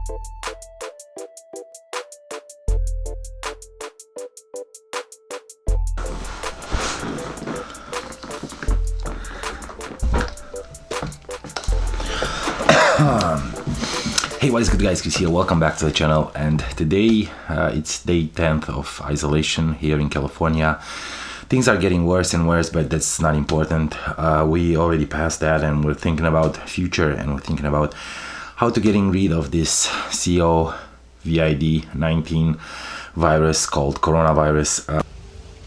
Hey, what is good guys, Chris here, welcome back to the channel. And today it's day 10th of isolation here in California. Things are getting worse and worse, but that's not important. We already passed that, and we're thinking about future, and we're thinking about how to getting rid of this COVID-19 virus called coronavirus.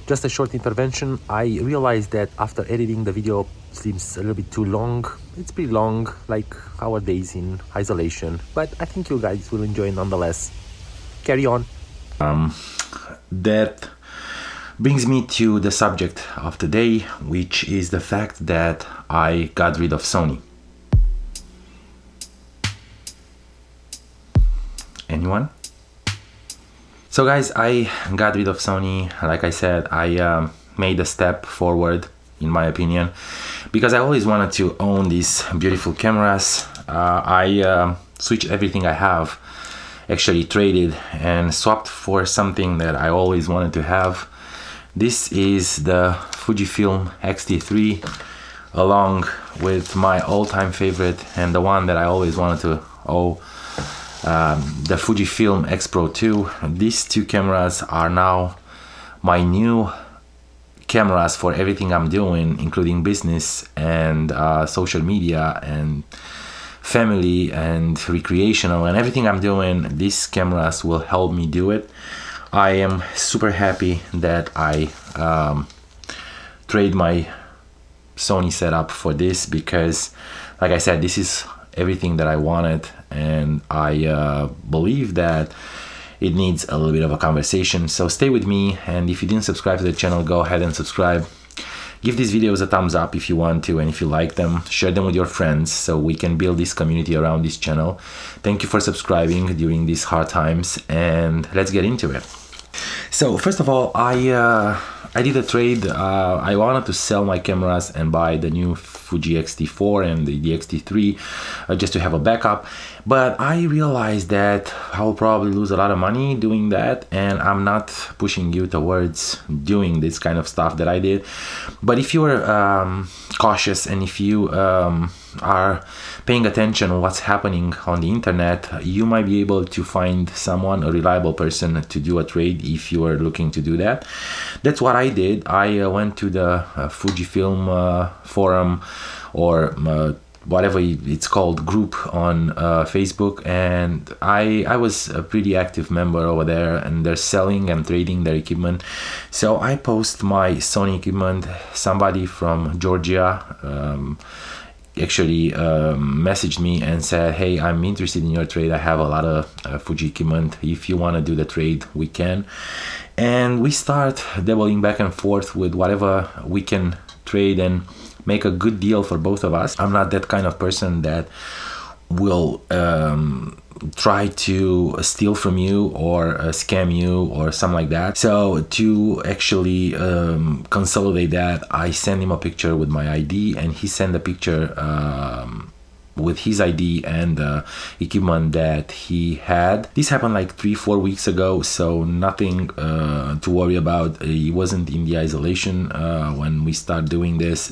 Just a short intervention. I realized that after editing the video seems a little bit too long. It's pretty long, like our days in isolation, but I think you guys will enjoy it nonetheless. Carry on. That brings me to the subject of today, which is the fact that I got rid of Sony. Anyone? So guys, I got rid of Sony. Like I said, I made a step forward, in my opinion, because I always wanted to own these beautiful cameras. I switched everything I have, actually traded and swapped for something that I always wanted to have. This is the FUJiFILM X-T3, along with my all-time favorite and the one that I always wanted to own, the FUJiFILM X Pro 2. These two cameras are now my new cameras for everything I'm doing, including business and social media and family and recreational, and everything I'm doing. These cameras will help me do it. I am super happy that I trade my Sony setup for this, because like I said, this is everything that I wanted, and I believe that it needs a little bit of a conversation. So stay with me, and if you didn't subscribe to the channel, go ahead and subscribe. Give these videos a thumbs up if you want to, and if you like them, share them with your friends so we can build this community around this channel. Thank you for subscribing during these hard times, and let's get into it. So first of all, I did a trade. I wanted to sell my cameras and buy the new Fuji X-T4 and the X-T3 just to have a backup, but I realized that I'll probably lose a lot of money doing that, and I'm not pushing you towards doing this kind of stuff that I did. But if you're cautious, and if you are paying attention to what's happening on the internet, you might be able to find someone, a reliable person, to do a trade if you are looking to do that. That's what I did. I went to the FUJiFILM forum, or whatever it's called, group on Facebook, and I was a pretty active member over there, and they're selling and trading their equipment. So I post my Sony equipment. Somebody from Georgia actually messaged me and said, hey, I'm interested in your trade. I have a lot of Fuji equipment. If you want to do the trade, we can. And we start dabbling back and forth with whatever we can trade and make a good deal for both of us. I'm not that kind of person that will try to steal from you or scam you or something like that. So to actually consolidate that, I sent him a picture with my ID, and he sent a picture with his ID and equipment that he had. This happened like 3-4 weeks ago, so nothing to worry about. He wasn't in the isolation when we start doing this.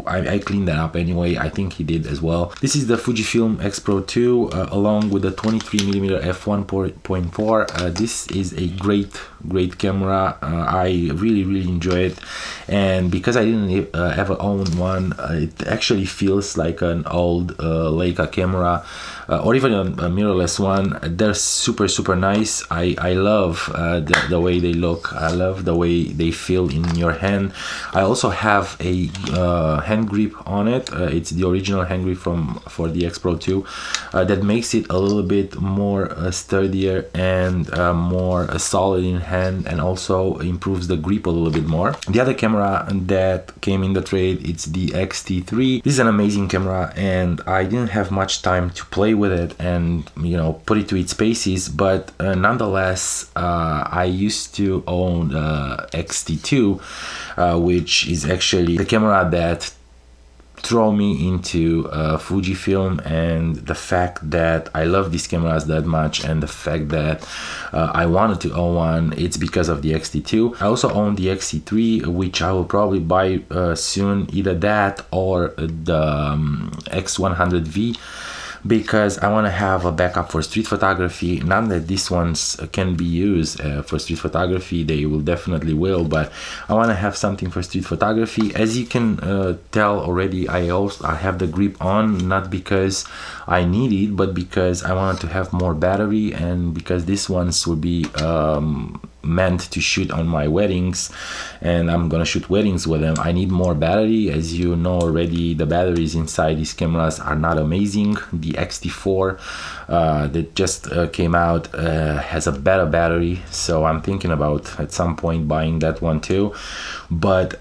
I cleaned that up anyway. I think he did as well. This is the FUJiFILM X Pro 2 along with the 23mm f1.4. This is a great camera. I really enjoy it, and because I didn't ever own one, it actually feels like an old Leica camera, or even a mirrorless one. They're super nice. I love the way they look. I love the way they feel in your hand. I also have a hand grip on it. It's the original hand grip for the X Pro 2 that makes it a little bit more sturdier and more solid in hand, and also improves the grip a little bit more. The other camera that came in the trade, it's the X-T3. This is an amazing camera, and I didn't have much time to play with it and, you know, put it to its paces, but nonetheless, I used to own X-T2, which is actually the camera that throw me into Fujifilm, and the fact that I love these cameras that much, and the fact that I wanted to own one, it's because of the X-T2. I also own the X-T3, which I will probably buy soon, either that or the X100V, because I want to have a backup for street photography. Not that these ones can be used for street photography, they will definitely will, but I want to have something for street photography. As you can tell already, I have the grip on, not because I need it, but because I wanted to have more battery, and because these ones will be meant to shoot on my weddings, and I'm gonna shoot weddings with them. I need more battery. As you know already, the batteries inside these cameras are not amazing. The X-T4 that just came out has a better battery, so I'm thinking about at some point buying that one too. But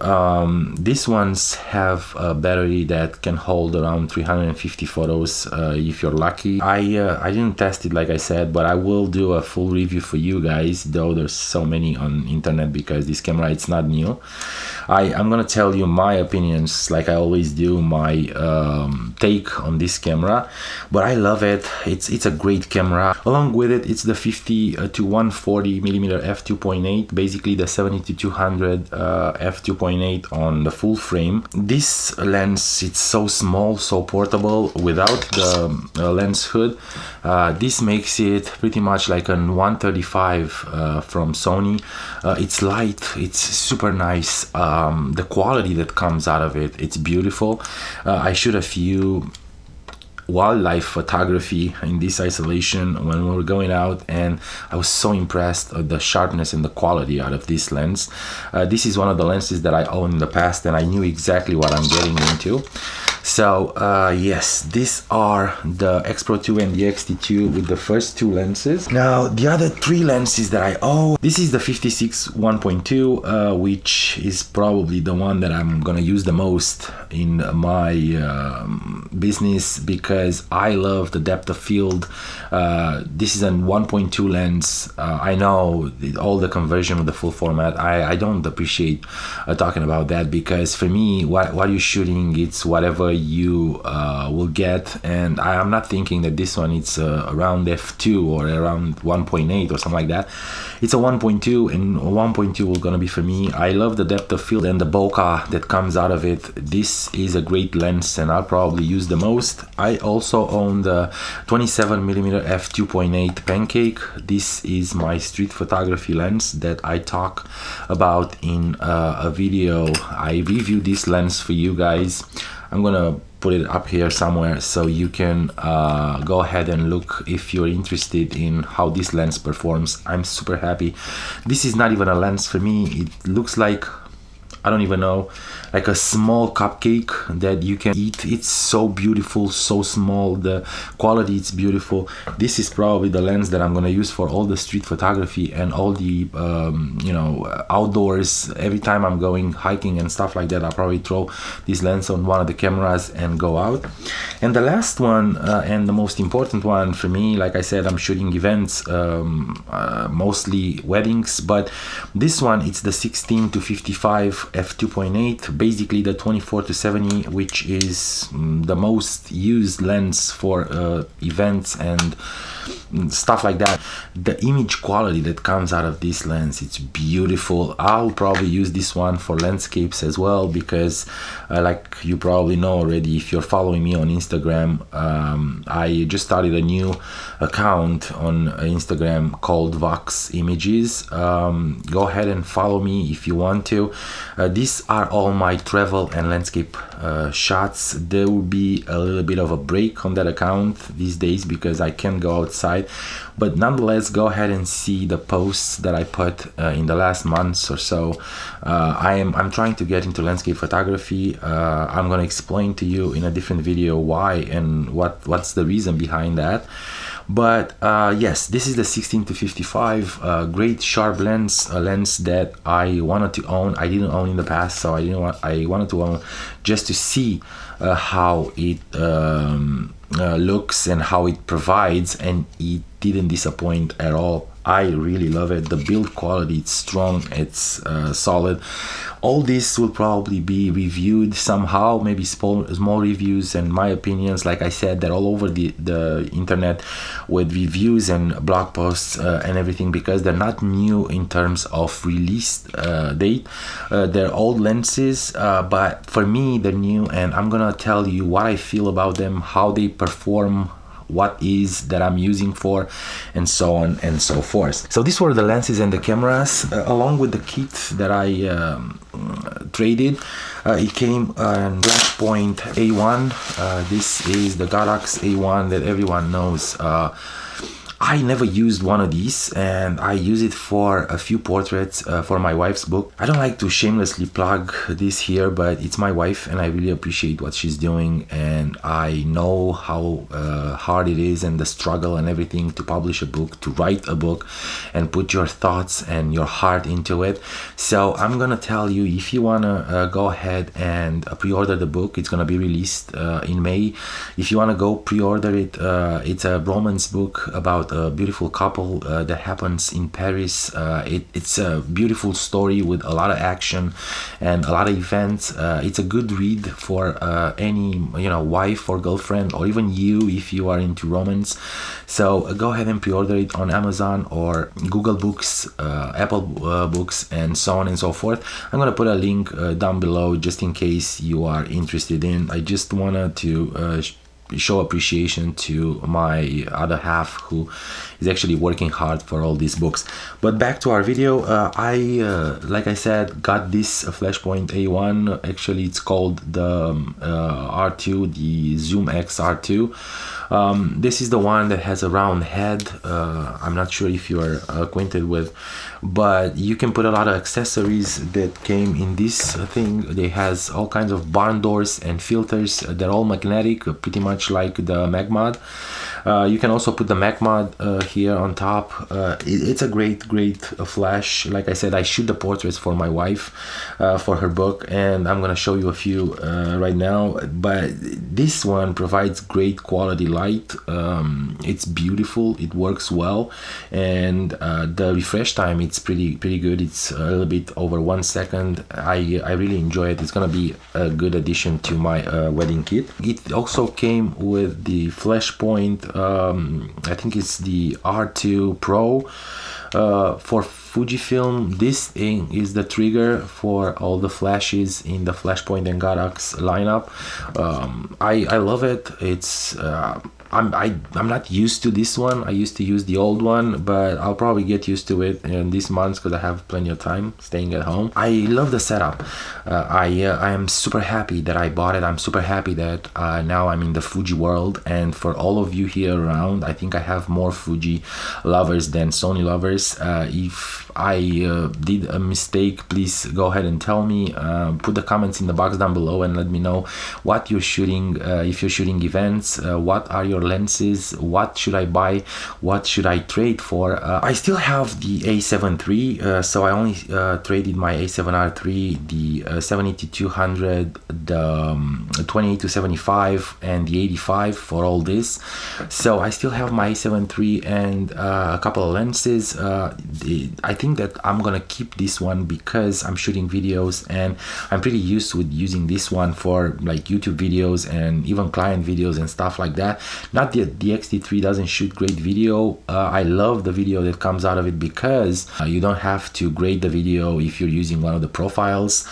these ones have a battery that can hold around 350 photos if you're lucky. I didn't test it, like I said, but I will do a full review for you guys, though there's so many on internet, because this camera, it's not new. I'm gonna tell you my opinions, like I always do, my take on this camera, but I love it. It's a great camera. Along with it, it's the 50 to 140 millimeter f2.8, basically the 70 to 200 f2.8 on the full frame. This lens, it's so small, so portable, without the lens hood. This makes it pretty much like a 135 from Sony. It's light, it's super nice. The quality that comes out of it, it's beautiful. I shoot a few wildlife photography in this isolation when we were going out, and I was so impressed at the sharpness and the quality out of this lens. This is one of the lenses that I owned in the past, and I knew exactly what I'm getting into. So yes, these are the X Pro 2 and the X-T2 with the first two lenses. Now the other three lenses that I own, this is the 56 1.2, which is probably the one that I'm gonna use the most in my business, because I love the depth of field. This is a 1.2 lens. I know all the conversion with the full format, I don't appreciate talking about that, because for me, what you're shooting, it's whatever you will get, and I'm not thinking that this one it's around f2 or around 1.8 or something like that. It's a 1.2, and 1.2 will gonna be for me. I love the depth of field and the bokeh that comes out of it. This is a great lens, and I'll probably use the most. I also own the 27 millimeter f2.8 Pancake. This is my street photography lens that I talk about in a video. I review this lens for you guys. I'm gonna put it up here somewhere so you can go ahead and look if you're interested in how this lens performs. I'm super happy. This is not even a lens for me. It looks like, I don't even know, like a small cupcake that you can eat. It's so beautiful, so small, the quality, it's beautiful. This is probably the lens that I'm gonna use for all the street photography and all the you know, outdoors. Every time I'm going hiking and stuff like that, I'll probably throw this lens on one of the cameras and go out. And the last one and the most important one for me, like I said, I'm shooting events, mostly weddings, but this one, it's the 16 to 55 f2.8, basically the 24 to 70, which is the most used lens for events and stuff like that. The image quality that comes out of this lens, it's beautiful. I'll probably use this one for landscapes as well, because like you probably know already if you're following me on Instagram, I just started a new account on Instagram called Vox Images. Go ahead and follow me if you want to. These are all my travel and landscape shots. There will be a little bit of a break on that account these days because I can't go outside, but nonetheless, go ahead and see the posts that I put in the last months or so. I'm trying to get into landscape photography. I'm gonna explain to you in a different video why and what's the reason behind that. But yes, this is the 16 to 55, great sharp lens, a lens that I wanted to own. I didn't own in the past, so I wanted to own just to see how it looks and how it provides, and it didn't disappoint at all. I really love it. The build quality, it's strong, it's solid. All this will probably be reviewed somehow, maybe small reviews and my opinions. Like I said, they're all over the internet with reviews and blog posts and everything, because they're not new in terms of release date. They're old lenses, but for me they're new, and I'm gonna tell you what I feel about them, how they perform, what is that I'm using for, and so on and so forth. So these were the lenses and the cameras, along with the kit that I traded. It came on Flashpoint A1. This is the Godox A1 that everyone knows. I never used one of these, and I use it for a few portraits for my wife's book. I don't like to shamelessly plug this here, but it's my wife and I really appreciate what she's doing, and I know how hard it is and the struggle and everything to publish a book, to write a book and put your thoughts and your heart into it. So I'm gonna tell you, if you wanna go ahead and pre-order the book, it's gonna be released in May. If you wanna go pre-order it, it's a romance book about a beautiful couple that happens in Paris. It's a beautiful story with a lot of action and a lot of events. It's a good read for any wife or girlfriend, or even you if you are into romance. So go ahead and pre-order it on Amazon or Google Books, Apple Books, and so on and so forth. I'm gonna put a link down below just in case you are interested in. I just wanted to show appreciation to my other half, who is actually working hard for all these books. But back to our video. I like I said, got this Flashpoint A1. Actually it's called the R2, the Zoom X R2. This is the one that has a round head. I'm not sure if you are acquainted with, but you can put a lot of accessories that came in this thing. They has all kinds of barn doors and filters. They're all magnetic, pretty much like the MagMod. You can also put the MagMod here on top. It's a great flash. Like I said, I shoot the portraits for my wife for her book, and I'm gonna show you a few right now. But this one provides great quality light. It's beautiful, it works well, and the refresh time, it's pretty good. It's a little bit over 1 second. I really enjoy it. It's gonna be a good addition to my wedding kit. It also came with the Flashpoint, I think it's the R2 Pro for FUJiFILM. This thing is the trigger for all the flashes in the Flashpoint and Godox lineup. I love it. It's I'm not used to this one. I used to use the old one, but I'll probably get used to it in these months because I have plenty of time staying at home. I love the setup. I am super happy that I bought it. I'm super happy that now I'm in the Fuji world, and for all of you here around, I think I have more Fuji lovers than Sony lovers. If I did a mistake, please go ahead and tell me. Put the comments in the box down below and let me know what you're shooting. If you're shooting events, what are your lenses, what should I buy, what should I trade for. I still have the A7 III, so I only traded my A7R3, the 70-200, the 28-75, and the 85 for all this. So I still have my A7 III and a couple of lenses. I think that I'm gonna keep this one because I'm shooting videos and I'm pretty used with using this one for like YouTube videos and even client videos and stuff like that. Not that the X-T3 doesn't shoot great video. I love the video that comes out of it because you don't have to grade the video if you're using one of the profiles.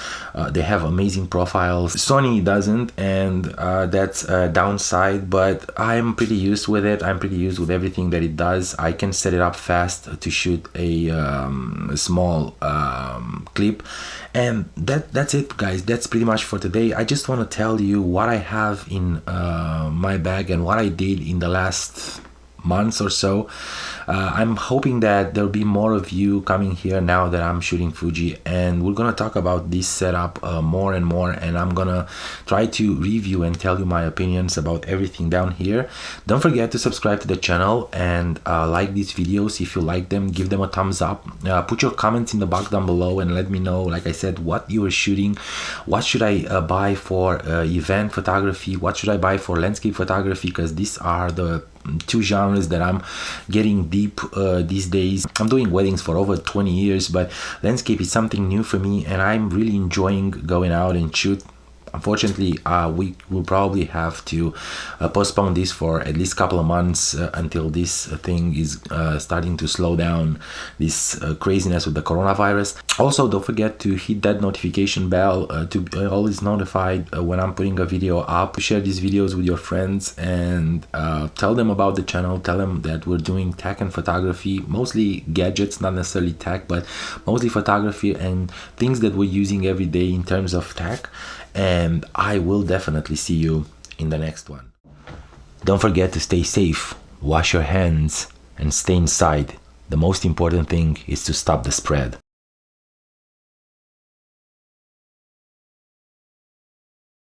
They have amazing profiles. Sony doesn't, and that's a downside, but I'm pretty used with it. I'm pretty used with everything that it does. I can set it up fast to shoot a small clip, and that's it, guys. That's pretty much for today. I just want to tell you what I have in my bag and what I did in the last months or so. I'm hoping that there'll be more of you coming here now that I'm shooting Fuji, and we're gonna talk about this setup more and more, and I'm gonna try to review and tell you my opinions about everything down here. Don't forget to subscribe to the channel and like these videos if you like them. Give them a thumbs up. Put your comments in the box down below and let me know, like I said, what you are shooting. What should I buy for event photography? What should I buy for landscape photography? Because these are the two genres that I'm getting deep these days. I'm doing weddings for over 20 years, but landscape is something new for me, and I'm really enjoying going out and shoot. Unfortunately, we will probably have to postpone this for at least a couple of months until this thing is starting to slow down, this craziness with the coronavirus. Also, don't forget to hit that notification bell to be always notified when I'm putting a video up. Share these videos with your friends and tell them about the channel. Tell them that we're doing tech and photography, mostly gadgets, not necessarily tech, but mostly photography and things that we're using every day in terms of tech. And I will definitely see you in the next one. Don't forget to stay safe, wash your hands, and stay inside. The most important thing is to stop the spread.